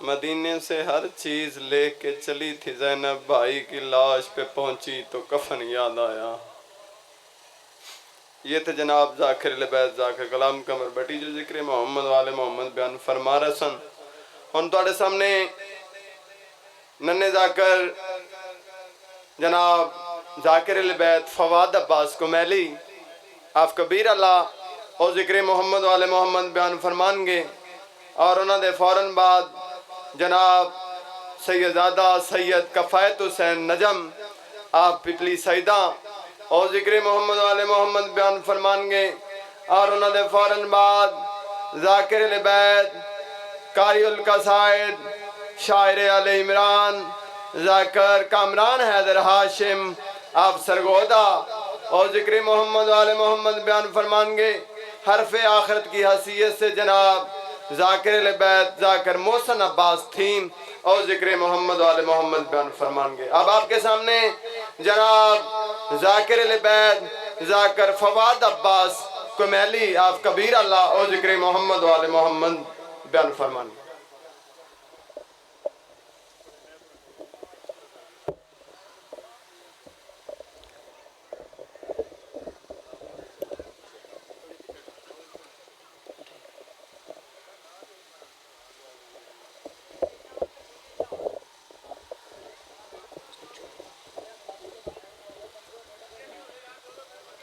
مدینے سے ہر چیز لے کے چلی تھی زینب، بھائی کی لاش پہ پہنچی تو کفن یاد آیا۔ یہ تھے جناب ذاکر العبید ذاکر غلام قمر بٹی جو ذکر محمد والے محمد بیان فرما رہے سن۔ ہن تواڈے سامنے ننے ذاکر جناب ذاکر العبید فواد عباس کمیلی آپ کبیر اللہ اور ذکر محمد والے محمد بیان فرمان گے، اور انہوں دے فوراً بعد جناب سیدزادہ سید کفایت حسین نجم آپ پپلی سیدہ اور ذکر محمد والے محمد بیان فرمان گے، اور انہوں دے فوراً بعد ذاکر العبید قاری القصائد شاعر علی عمران ذاکر کامران حیدر ہاشم آپ سرگودہ اور ذکر محمد والے محمد بیان فرمان گے۔ حرف آخرت کی حیثیت سے جناب ذاکر العبید ذاکر محسن عباس تھیم اور ذکر محمد والے محمد بیان فرمان گے۔ اب آپ کے سامنے جناب ذاکر العبید ذاکر فواد عباس کمیلی آپ کبیر اللہ اور ذکر محمد والے محمد بیان فرمان گے۔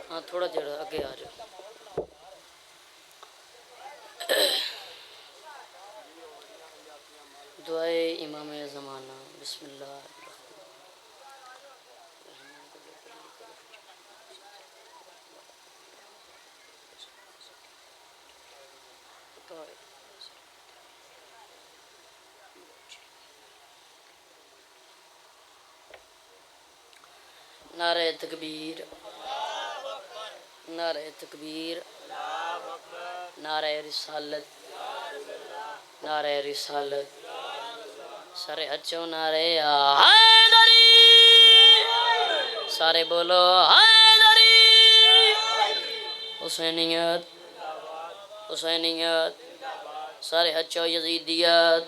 ہاں تھوڑا جڑا آگے آ جاؤ۔ دعائے امام زمانہ۔ بسم اللہ نعرہ تکبیر، نعرہ تکبیر، نعرہ رسالت، نعرہ رسالت، سارے ہچو نعرہ حیدری، سارے بولو حیدری، حسینیت، حسینیت، سارے ہچو یزیدیت،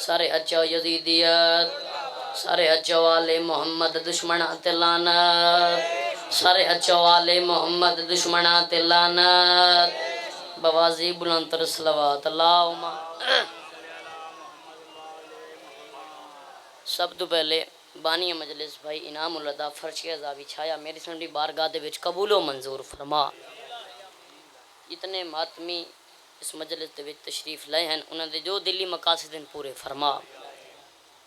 سارے ہچو یزیدیت، سارے ہچو والے محمد دشمنات لعنت، سارے ہچو والے محمد دشمنات لعنت، بوازی بلندر صلوات اللہم۔ سب تو پہلے بانی مجلس بھائی انعام اللہ فرش عذابی چھایا میری سنڈی بارگاہ دے وچ قبول و منظور فرما۔ اتنے ماتمی اس مجلس دے وچ تشریف لائے ہیں انہوں نے جو دلی مقاصد ہیں پورے فرما۔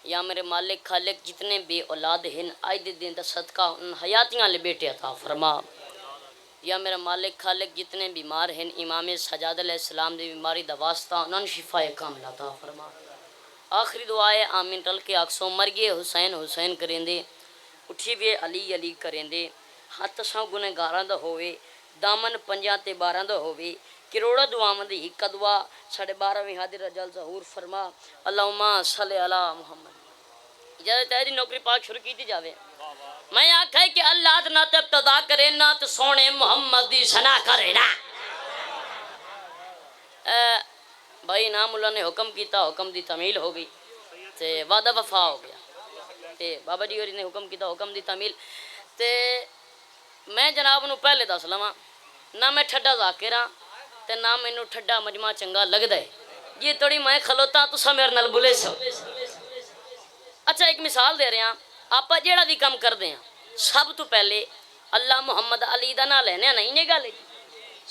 یا میرے مالک خالق جتنے بے اولاد ہیں آج دے دن دا صدقہ ان حیاتیاں لے بیٹے عطا فرما۔ یا میرے مالک خالق جتنے بیمار ہیں امام سجاد علیہ السلام دے بیماری دا واسطہ انہوں شفا کامل عطا فرما۔ آخری دعائے آمین رل کے آکسوں مرگے حسین حسین کریں دے، اٹھی بھی علی علی کریں دے، ہاتھ ساں گنے گاراں دا ہوئے، دامن پنجاں تے باراں دا ہوئے، کروڑا دعاواں دی ایک دعا 12:30 حاضر رجال ظہور فرما۔ اللہم صلی علی محمد۔ اجازت ہے دی نوکری پاک شروع کی دی جاوے۔ میں آکھے کہ اللہ نہ تے ابتدا کرے نہ تے سونے محمد دی ثنا کرے نا۔ بھائی نام اللہ نے حکم کیتا، حکم دی تعمیل ہو گئی تے وعدہ وفا ہو گیا تے بابا جی ہوری نے حکم کیتا، حکم دی تعمیل تے میں جناب نو پہلے دس لواں نہ میں ٹھڈا ذاکراں تے نہ مینوں ٹھڈا مجمع چنگا لگدا ہے، یہ توڑی میں کھلوتا تساں میرے نال بولے سو۔ اچھا ایک مثال دے رہے ہیں، آپا جیڑا بھی کام کر دے ہیں سب تو پہلے اللہ محمد علی دا نہ لینے نہیں نے گل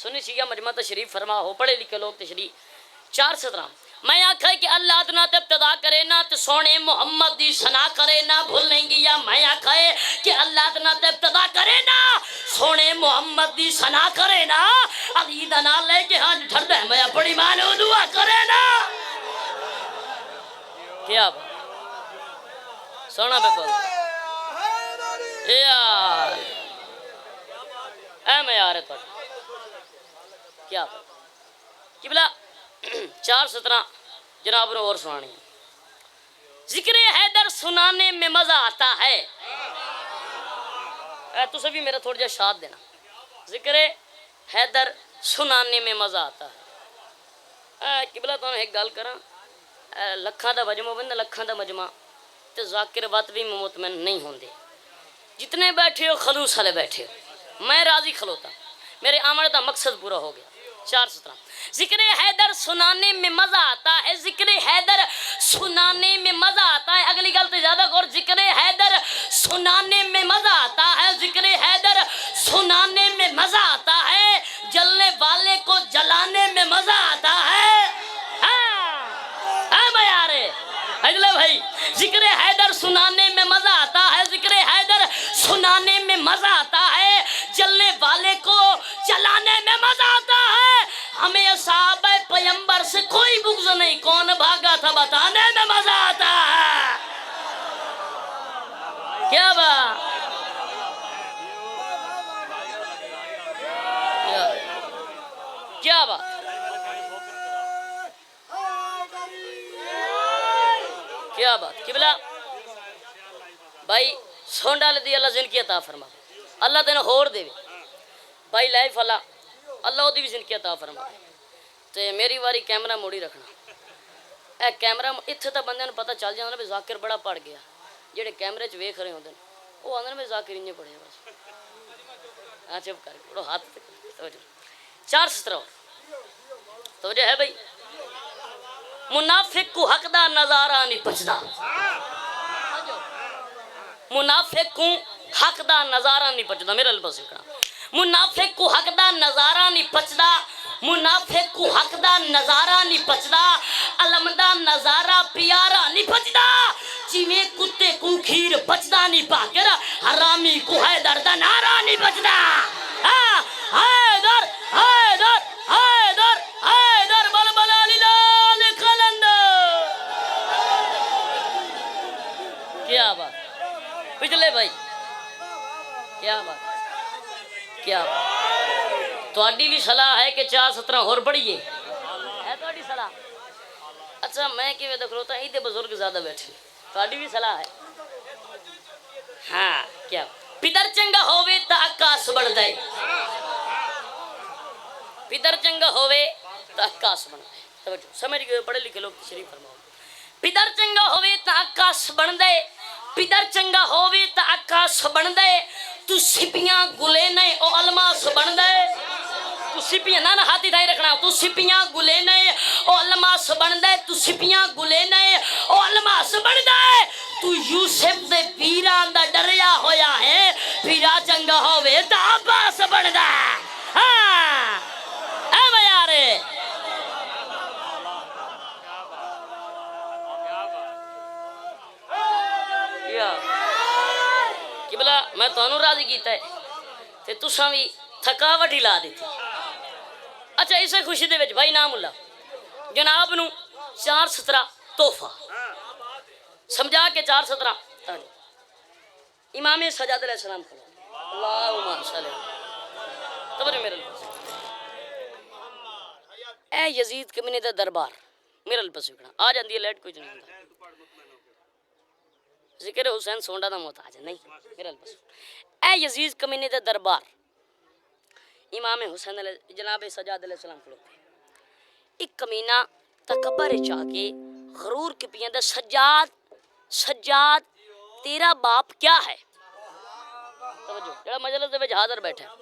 سنی سیاہ مجمع تشریف فرما ہو پڑھے لکھے لوگ تشریف 4 17 میں آکھا کہ اللہ نہ تے ابتدا کرے نہ تے سونے محمد دی ثنا کرے نہ بھولیں گی، یا میں آکھا کہ اللہ نہ تے ابتدا کرے نہ سونے محمد دی ثنا کرے نہ علی دا نہ لے کے ہاں ٹھڑدا ہے میں اپنی ماں نو دعا کرے نا۔ کیا سونا پہ بول یار اے میں یار ہے تو کیا قبلہ 4 17 جناب نے اور سنانی ذکر حیدر سنانے میں مزہ آتا ہے۔ تو سے بھی میرا تھوڑا جا شاد دینا، ذکر حیدر سنانے میں مزہ آتا ہے۔ قبلہ تو ایک گال کرا لکھاں دا مجمع بندہ لکھاں دا مجمع تے ذاکر بات بھی مطمئن نہیں ہوندے جتنے بیٹھے ہو خلوص والے بیٹھے ہو میں راضی کھلوتا میرے آمد کا مقصد پورا ہو گیا 417 ذکر حیدر سنانے میں مزہ آتا ہے ذکر حیدر سنانے میں مزہ آتا ہے اگلی گل تو زیادہ غور ذکر حیدر سنانے میں مزہ آتا ہے ذکر حیدر سنانے میں مزہ آتا ہے جلنے والے کو جلانے میں مزہ آتا ہے میارے اگلے بھائی ذکر حیدر سنانے میں مزہ آتا ہے ذکر حیدر سنانے میں مزہ آتا ہے جلنے والے کو جلانے میں مزہ آتا ہے ہمیں اصحاب پیغمبر سے کوئی بغض نہیں کون بھاگا تھا بتانے میں مزہ آتا ہے کیا بات کیا بات کیا بات قبلہ بھائی سونڈا لدی اللہ زندگی عطا فرما اللہ تینوں ہور دے بھائی لائف اللہ اللہ دی بھی زندگی عطا فرما تے میری واری کیمرہ موڑی رکھنا اے کیمرہ اتھے تا بندے نوں پتہ چل جاندا بھی ذاکر بڑا پڑھ گیا جڑے کیمرے چ ویکھ رہے ہوندے او آندے میں ذاکر انج پڑھیا بس چپ کر پڑھو ہاتھ توجہ 417 توجہ ہے بھائی منافق کو حق دا نظارہ نہیں پچدا منافق کو حق دا نظارہ نہیں پچدا میرے البس کہنا منافق کو حق دا نظارہ نہیں پچدا منافق کو حق دا نظارہ نہیں پچدا علم دا نظارہ پیارا نہیں پچدا جویں کتے کو کھیر پچدا نہیں پاکر حرامی کو حیدر دا نعرہ نہیں پچدا حیدر حیدر حیدر حیدر بلبل علی لال قلندر کیا بات پچھلے بھائی کیا بات کیا بات تہاڈی بھی صلاح ہے کہ 417 اور بڑھیے ہے تہاڈی صلاح اچھا میں کیویں دیکھ رہا ہوں تے بزرگ زیادہ بیٹھے تہاڈی بھی صلاح ہے ہاں کیا پدر چنگا ہووے تا آکاش بن دے پدر چنگا ہووے تا آکاش بن دے توجہ سمجھ گئے پڑھے لکھے لوگ تشریف فرماؤ پدر چنگا ہووے تا آکاش بن دے پدر چنگا ہووے تا آکاش بن دے تو سپیاں گلے نے او الماس بن دے تو سپیاں نہ ہاتھی دائی رکھنا تو سپیاں گلے نے او الماس بن دے تو سپیاں گلے نے او الماس بن دے تو یوسف دے پیران دا ڈریا ہویا ہے پیرا چنگا ہووے تا عباس بن دے ہاں اے میارے قبلہ میں تانوں راضی کیتا ہے تے تساں بھی تھکاوٹ ہی لا دیتی اچھا اسے خوشی دے وچ بھائی نام اللہ جناب نو 417 تحفہ سمجھا کے 417 امام سجاد علیہ السلام کھڑا اللہم صلی توجہ میرے اے یزید کمینے دا دربار میرے الپس کھڑا آ جاندی ہے لیٹ کچھ نہیں ہوندا ذکر حسین سونڈا دا محتاج ہے نہیں میرا البس اے یزید کمینے دا دربار امام حسین جناب سجاد علیہ السلام کھڑوتے ایک کمینہ تکبر چاہ کے غرور کے پیاں دا سجاد تیرا باپ کیا ہے توجہ جڑا مجلس دے وچ حاضر بیٹھا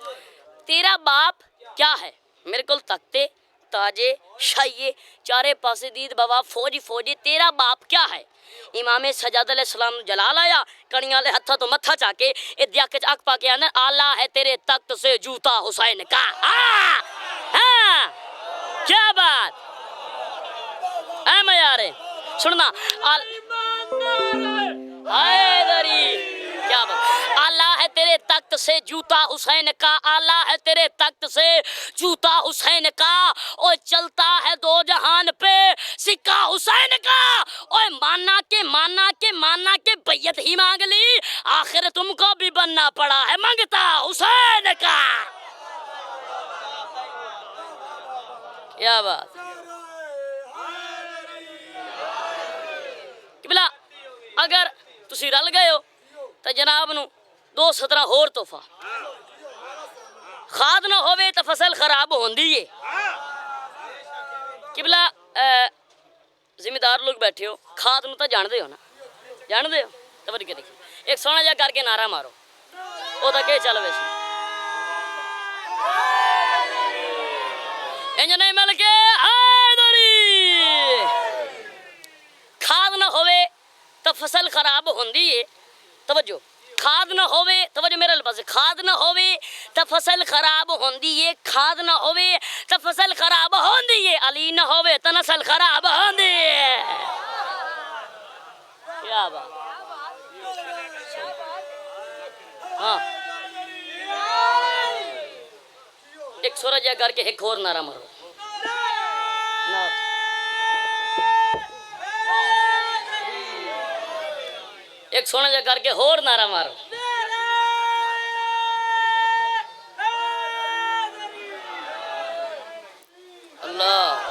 تیرا باپ کیا ہے میرے کول تختے تاجے شاہیے چارے پاسے دید بابا فوجی تیرا باپ کیا ہے امام سجاد علیہ السلام جلال آیا کڑیاں لے ہتھا تو متھا چا کے ادیا کے چاک پا کے اندر آلہ ہے تیرے تخت سے جوتا حسین کا ہاں کیا بات اے میارے سننا حیدری کیا بات آلہ ہے تیرے تخت سے جوتا حسین کا آلہ ہے تیرے تخت سے جوتا حسین کا اوے چلتا ہے دو جہان پہ سکہ حسین کا اوے مانا کے بیعت ہی مانگ لی آخر تم کو بھی بننا پڑا ہے مانگتا حسین کا کیا بات قبلہ اگر تسی رل گئے ہو تو جناب نو 217 ہور تحفہ کھاد نہ ہوئے تو فصل خراب ہوندی ہے قبلہ ਜ਼ਿਮੀਦਾਰ ਲੋਕ ਬੈਠੇ ਹੋ, ਖਾਦ ਨੂੰ ਤਾਂ ਜਾਣਦੇ ਹੋ ਨਾ, ਜਾਣਦੇ ਹੋ ਤਾਂ ਵਧੀਆ ਦੇਖੀ। ਇੱਕ ਸੋਹਣਾ ਜਿਹਾ ਕਰਕੇ ਨਾਰਾ ਮਾਰੋ, ਉਹਦਾ ਕੀ ਚੱਲ ਵੈਸੇ ਇੰਜ ਨਹੀਂ ਮਿਲ ਕੇ ਹਾਇਦਰੀ। ਖਾਦ ਨਾ ਹੋਵੇ ਤਾਂ ਫਸਲ ਖਰਾਬ ਹੁੰਦੀ ਏ, ਤਵੱਜੋ ਖਾਦ ਨਾ ਹੋਵੇ, ਤਵੱਜੋ ਮੇਰੇ ਪਾਸ, ਖਾਦ ਨਾ ਹੋਵੇ ਤਾਂ ਫਸਲ ਖਰਾਬ ਹੁੰਦੀ ਏ, ਖਾਦ ਨਾ ਹੋਵੇ ਤਾਂ ਫਸਲ ਖਰਾਬ ਹੁੰਦੀ ਏ, ਅਲੀ ਨਾ ਹੋਵੇ ਤਾਂ ਨਸਲ ਖਰਾਬ ਹੁੰਦੀ ਏ। ਕਿਆ ਬਾਤ। ਹਾਂ ਇੱਕ ਸੋਹਣਾ ਜਿਹਾ ਕਰਕੇ ਇੱਕ ਹੋਰ ਨਾਰਾ ਮਾਰੋ ਨਾ। ਇੱਕ ਸੋਹਣਾ ਜਿਹਾ ਕਰਕੇ ਹੋਰ ਨਾਰਾ ਮਾਰੋ। ਅੱਲਾਹ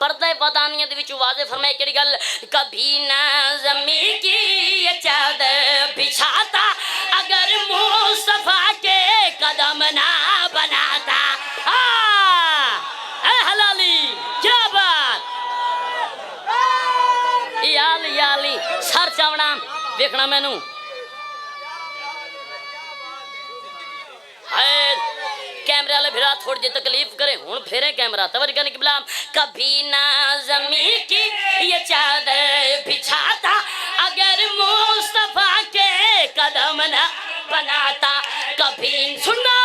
پردہ بدانیت وچ واضح فرمائے کیڑی گل کبھی نہ زمین کی یہ چادر بچھاتا اگر مصطفیٰ کے قدم نہ بناتا اے حلالی کیا بات یالی سر چاونا دیکھنا میں نوں کیمرے والے بھرا تھوڑی جی تکلیف کرے ہوں پھرے کیمرہ توجہ کرنے کی بلا کبھی نہ زمین کی یہ چادر بچھاتا اگر مصطفیٰ کے قدم نہ بناتا کبھی سننا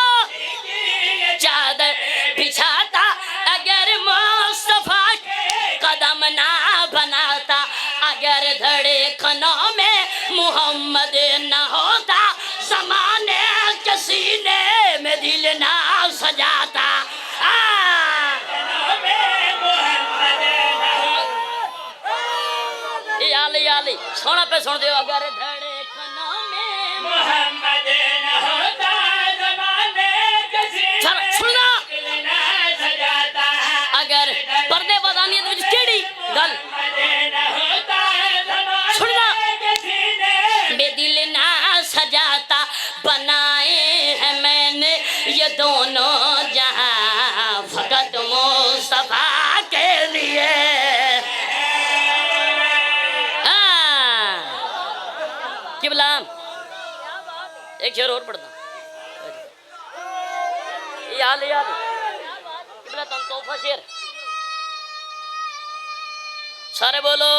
چادر بچھاتا اگر مصطفیٰ کے قدم نہ بناتا اگر دھڑکنوں میں محمد نہ ہوتا زمانے کے سینے میں دل نہ سجاتا یالی سونا پہ سن دیو اگر دھڑکنوں میں محمد نہ ہوتا زمانے کے سینے میں دل نہ سجاتا اگر پردے بدانیت وچ کیڑی گل سننا میں دل نہ سجاتا بنائے ہیں میں نے یہ دونوں جہاں فقط مصطفیٰ کے لیے قبلہ ایک شعر اور پڑھتا یاد قبلہ تم توفہ شعر سارے بولو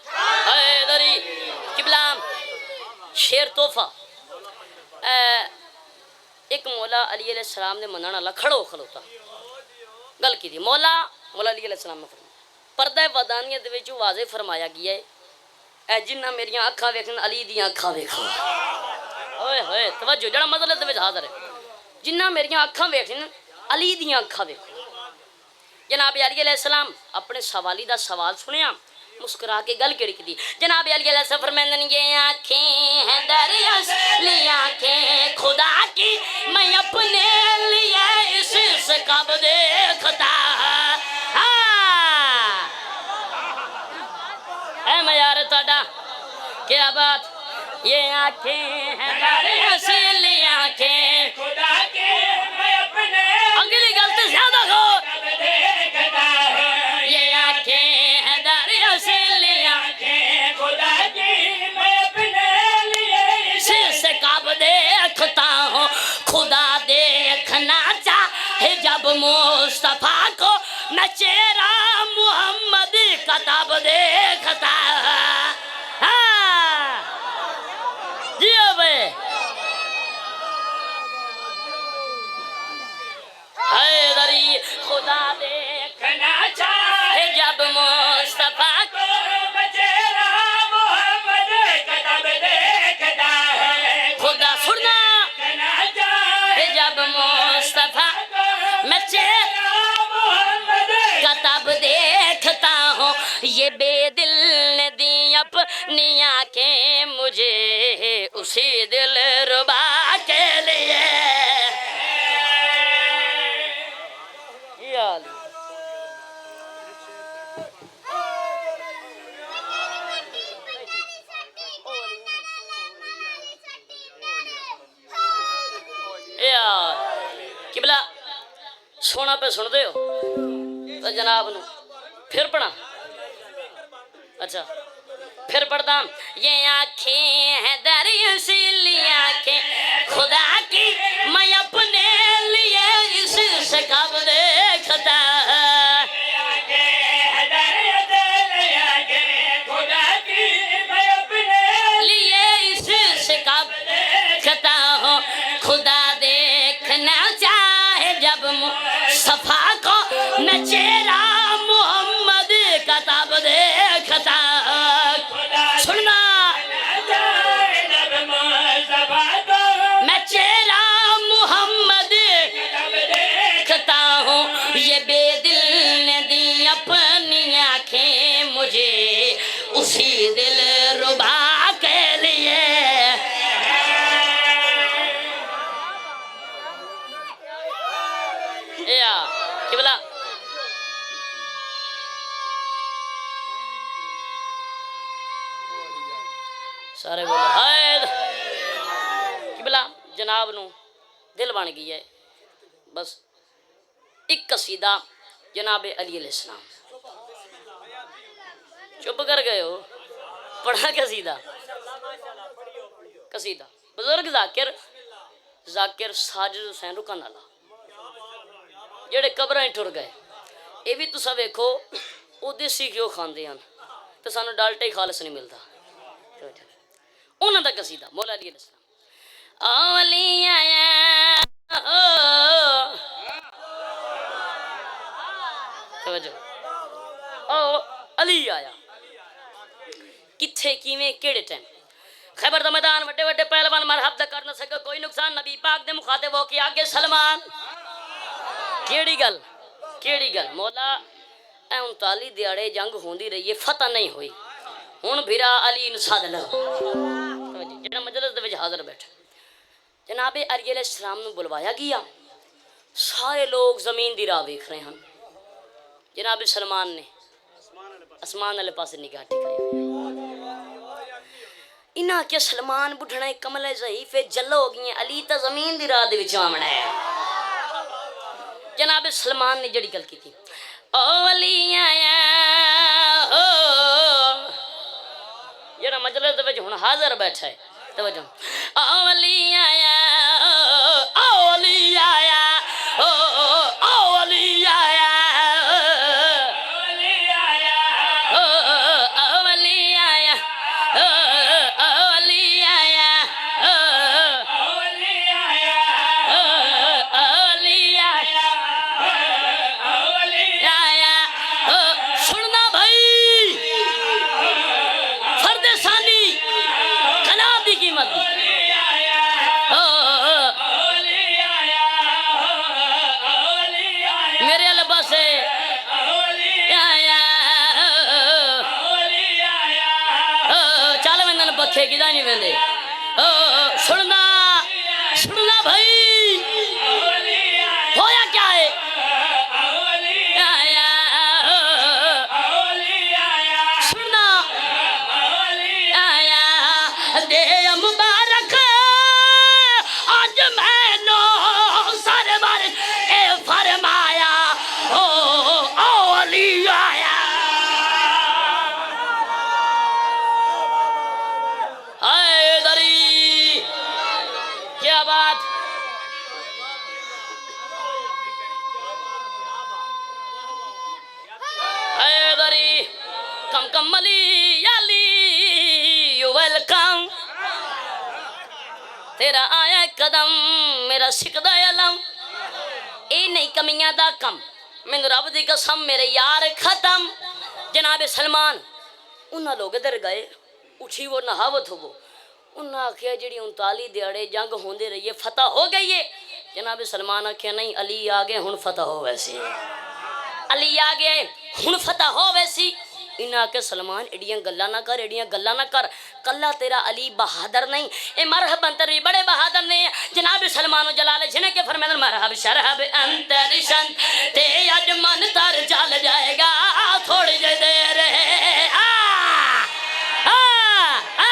حیدری قبلہ شعر توفہ ایک مولا علی علیہ السلام نے منانا اللہ کھڑو کھلوتا گل کی تھی مولا علی علیہ السلام نے فرمایا پردہ ودانیت وچ واضح فرمایا گیا ہے اے جنہ میری اکھاں ویکھن علی دیاں اکھاں ویکھو اوئے ہوئے توجہ جڑا مطلب دے وچ حاضر ہے جنہ میری اکھاں ویکھن علی دیاں اکھاں ویکھو جناب علی علیہ السلام اپنے سوالی دا سوال سنیا مسکرا کے گل کیڑی کی جناب علی علیہ السلام فرماندن یہ آنکھیں ہیں دریا اصلی آنکھیں خدا کی میں اپنے لیے اس سے کب دیکھتا اے میار تہاڈا کیا بات یہ آنکھیں ہیں دریا اصلی آنکھیں خدا کی میں اپنے اگلی گل تے زیادہ غور یہ آنکھیں ہیں دریا اصلی آنکھیں خدا کی میں اپنے لیے سے کب دیکھتا ہوں خدا دیکھنا چاہے جب مصطفیٰ کو میں چہرہ محمد کا تب دیکھتا جیو بھائی حیدری خدا دیکھنا چاہے جب مصطفیٰ کو میں چہرہ محمد کا تب دیکھتا ہے خدا سننا چاہے جب مصطفیٰ میں چہرہ محمد کا تب دیکھتا ہوں یہ بے دل نے دی اپنی آنکھیں مجھے اسی دل ربا کے لیے قبلہ سونا پہ سن دے ہو تو جناب نو پھر پڑھا اچھا پھر پڑھتا یہ آنکھیں ہیں دریا اصلی آنکھیں خدا کی میں اپنے لیے اس سے کب دیکھتا لیے اس سے کب دیکھتا ہوں خدا دیکھنا چاہے جب مصطفیٰ کو میں چہرہ محمد کا تب دیکھتا سننا میں چہرہ محمد دیکھتا ہوں یہ بے دل نے دی اپنی آنکھیں مجھے اسی دل ربا کے لیے قبلہ سارے بولو ہائے قبلہ جناب نو دل بن گئی ہے بس ایک قصیدہ جناب علی علیہ السلام چپ کر گئے ہو پڑھا قصیدہ بزرگ ذاکر ساجد حسین رکن والا جڑے قبراں ٹر گئے یہ بھی تسا ویکھو وہ دیسی گھیو کھاندے ہیں تو سانو ڈالٹا ہی خالص نہیں ملتا انہاں دا قصیدہ مولا علی علیہ السلام اولی آیا توجہ او علی آیا کتھے کیویں کیڑے ٹائم خیبر دا میدان وڈے وڈے پہلوان مرحب دا کر نہ سکے کوئی نقصان نبی پاک دے مخاطب ہو کے آگے سلمان کیڑی گل مولا اے 39 دیاڑے جنگ ہوندی رہی ہے فتح نہیں ہوئی ہن بھرا علی نو سد لو جڑا مجلس دے وچ حاضر بیٹھے جناب علی علیہ السلام نو بلوایا گیا سارے لوگ زمین دی راہ ویکھ رہے ہیں جناب سلمان نے آسمان والے پاس نگاہ ٹکائی انہاں کے سلمان بڑھنا کمل ضعیف جلو ہو گئی علی تا زمین دی راہ دے وچ آمنا ہے جناب سلمان نے جڑی گل کی تھی او علی آیا جڑا مجلس دے وچ ہن حاضر بیٹھا ہے توجہ او علی آیا او علی آیا او علی آیا کدا نہیں ویندے سننا بھائی ہویا کیا ہے سننا دے مبارک آج میں نو سرور اے فرمایا او علی آیا کم علی علی ویلکم تیرا آیا قدم میرا سکھدا علم اے نہیں کمیاں دا کم میں رب دی قسم میرے یار ختم جناب سلمان انہاں لوگ ادھر گئے اٹھی وہ نہاوت ہو انہاں آکھیا جڑی 39 دیاڑے جنگ ہوندے رہی ہے فتح ہو گئی ہے جناب سلمان آکھیا نہیں علی آگے ہن فتح ہو ویسی علی آگے ہن فتح ہو ویسی انہاں کے سلمان ایڈیاں گلاں نہ کر کلا تیرا علی بہادر نہیں اے مرحباً تری بڑے بہادر نہیں جناب سلمان و جلال جنہیں کے فرمیدن مرحب شرحب انتر شن تے اج من تر چل جائے گا تھوڑی جے دیر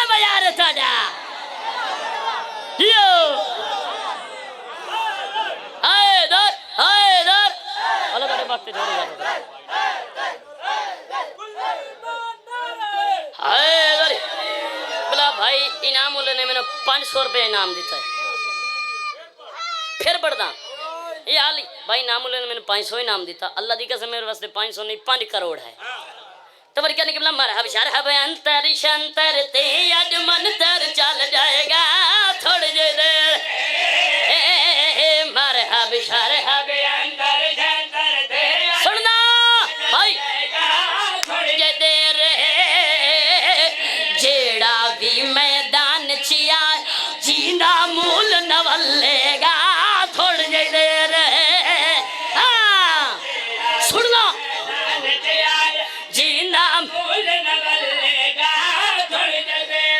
بیار تھوڑا آئے در اللہ بڑے وقت چھوڑے گا بلا بھائی انعام اللہ نے میں نے 500 روپے انعام دیتا ہے پھر بڑھدا یا علی بھائی انعام اللہ نے میں نے 500 انعام دیتا اللہ دی قسم میرے واسطے 500 نہیں 5 کروڑ ہے تو ورکہ نے کہ مرحب شرحب انتر شنتر تے اج من تر چل جائے گا تھوڑی جے دیر مرحب شرحب انتر شنتر تے سننا بھائی جے دیر جیڑا بھی میدان چیا جینا مول نولے گا تھوڑی جے دیر سننا جینا مول نولے گا تھوڑی جے دیر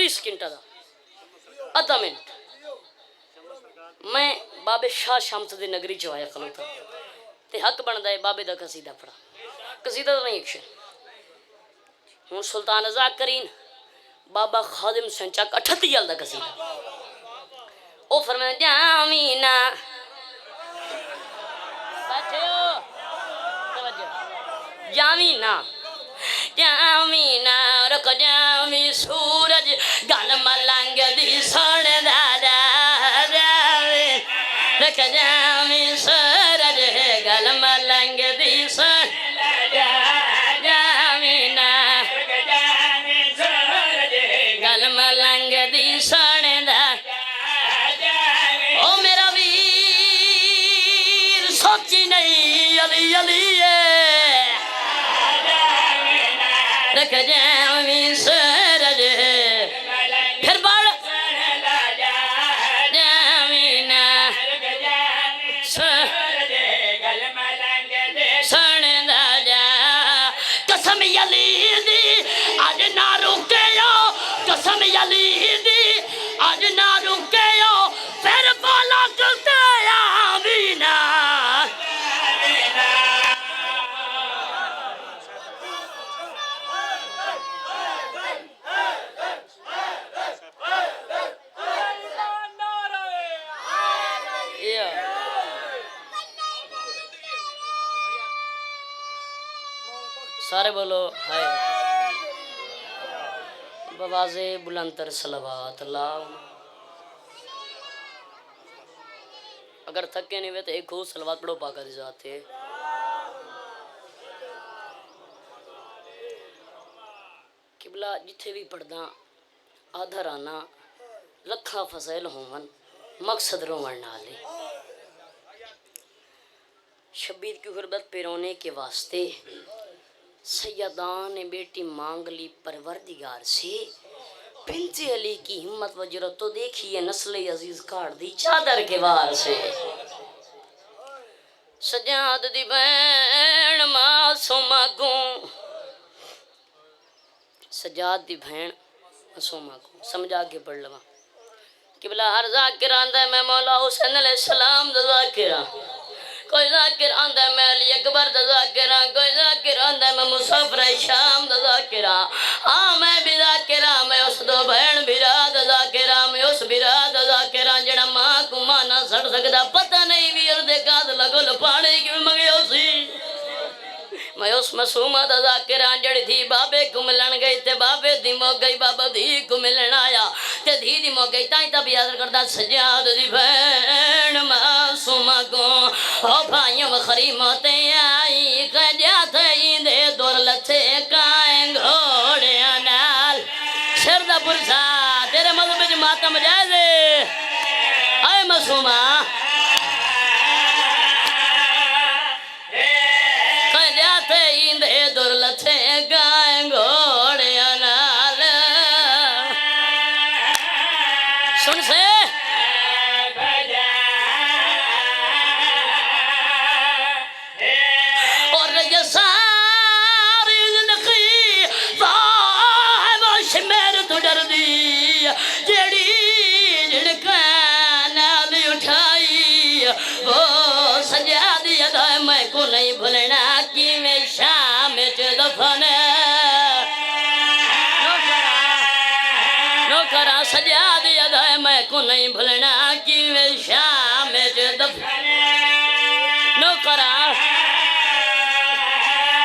30 سکنٹا دا ادھا منٹ میں بابے شاہ شمس دی نگری چ آیا کھلوتا تے حق بندا ہے بابے دا قصیدہ پڑھا قصیدہ تو نہیں ایکشن ہوں سلطان ذاکرین بابا خادم حسین چک 38 دا قصیدہ او فرمایا جامینا بیٹھے ہو توجہ جامینا جامینا رک جامی سورج گل ملنگ دی سن دادا رک جامی سورج گل ملنگ دی سن جامینا گل ملنگ دی سن دا او میرا ویر سوچی نہیں علی علی رکھ جامی سورج پھر بڑھ جامینا سورج سن دا جا قسم علی دی اج نہ رکے ہو قسم علی دی اج نہ رکے ہو پھر بالا کرتے آمینا سارے بولو ہائے بواز بلندر صلوات اللہ اگر تھکے نہیں ہوئے تو ایک ہو صلوات پڑھو پاکہ دی ذات ہے قبلہ جتھے بھی پڑھدا آدھا رانا لکھا فضائل ہومن مقصد رومن نالے شبیر کی غربت پیرونے کے واسطے سیدان نے بیٹی مانگ لی پروردگار سے بنت علی کی ہمت و جرات تو دیکھیے نسل عزیز کاٹ دی چادر کے وار سے سجاد دی بہن معصومہ کو سجاد دی بہن معصومہ کو سمجھا کے پڑھ لوا قبلہ ہر ذاکر آندہ ہے میں مولا حسین علیہ السلام دا ذاکرہ کوئی ذاکر آندہ ہے میں علی اکبر دا ذاکرہ کوئی ذاکر آندہ ہے میں مسافر شام دا ذاکرہ ہاں میں بھی ذاکرہ میں اس دو بہن بھیرا دا ذاکرہ میں اس بھیرا دا ذاکرہ جڑا ماں کو ماں نہ سڑ سکتا پتہ نہیں ویر دے کاد لگو لپاڑے کی مگے اسی میں اس مسومہ دا ذاکرہ جڑی تھی بابے کو ملن گئی تے بابے دی مو گئی بابا دی کو ملن آیا تے دی مو گئی تائیں تب یاد کرتا سجاد دی بہن معصومہ کو او بھائیوں وخری موتیں آئی قجا تھیں دے دور لتھے کائیں گھوڑے نال شردہ پرسا تیرے مذہب جو ماتم جائزے آئے معصومہ دور لتھے گائیں گھوڑے نال سن سے اور یہ ساری زندگی وہ شمیر تو ڈر دی جڑی جڑکا نال اٹھائی وہ سجا دیا دائے میں کو نہیں بھولنا کی میں شام دفن نو کرا سجا دیا دائے میں کو نہیں بھولنا کی میں شام دفن نو کرا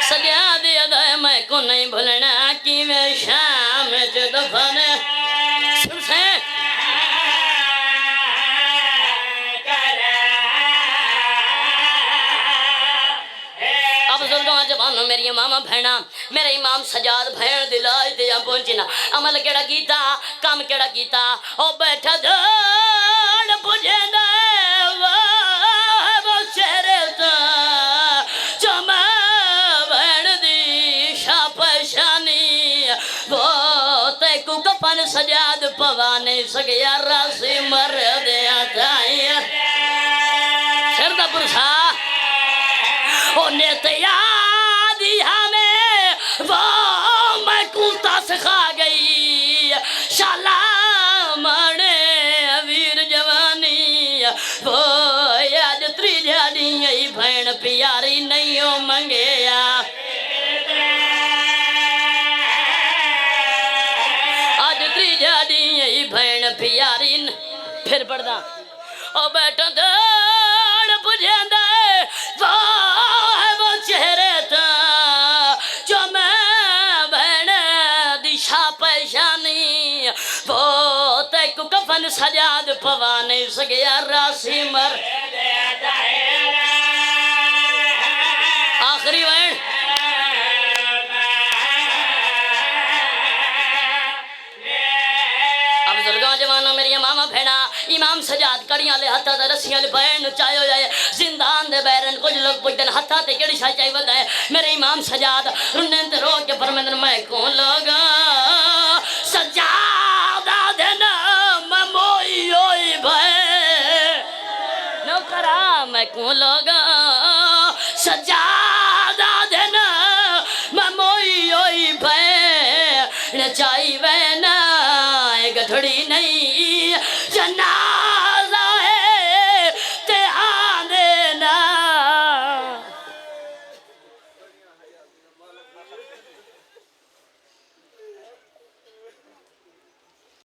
سجا دیا دائے میں کو نہیں بھولنا کی میں شام دفن سن سے جبانو میری ماما بھینا میرا امام سجاد بھین دلائی دیا پہنچنا عمل کیڑا کیتا کام کیڑا کیتا او بیٹھا دھڑ پجھے دے وہ چہرے تا چما بھین دی شاپشانی وہ تے کو کپن سجاد پوانے سگیا راسی مر دیا تھائی شردہ پرسا انہیں تیار وہ میں کوتا سکھا گئی شالا پیارین پھر پڑھدا او بیٹا دڑ پجیندا واہ ہے وہ چہرے تا جو میں بہن دی شاہ پیشانی وہ تے کو کفن سجاد پوا نہیں سکیا راسی مر آخری وین اب بزرگاں جوانوں میری ماما بھیڑا امام سجاد کڑیاں لے ہتھا تے رسیاں لے پین چاہیو جائے زندان دے بیرن کچھ لوگ پوچھتے ہتھا تے کیڑی شاہ چاہیے بتا ہے میرے امام سجاد رنن تے رو کے فرمیندن میں کون لوگا سجادہ دینا میں موئی ہوئی بھائی نوکرا میں کون لوگا سجادہ دینا میں موئی ہوئی بھائی نچائی وینا گٹھڑی نہیں جنا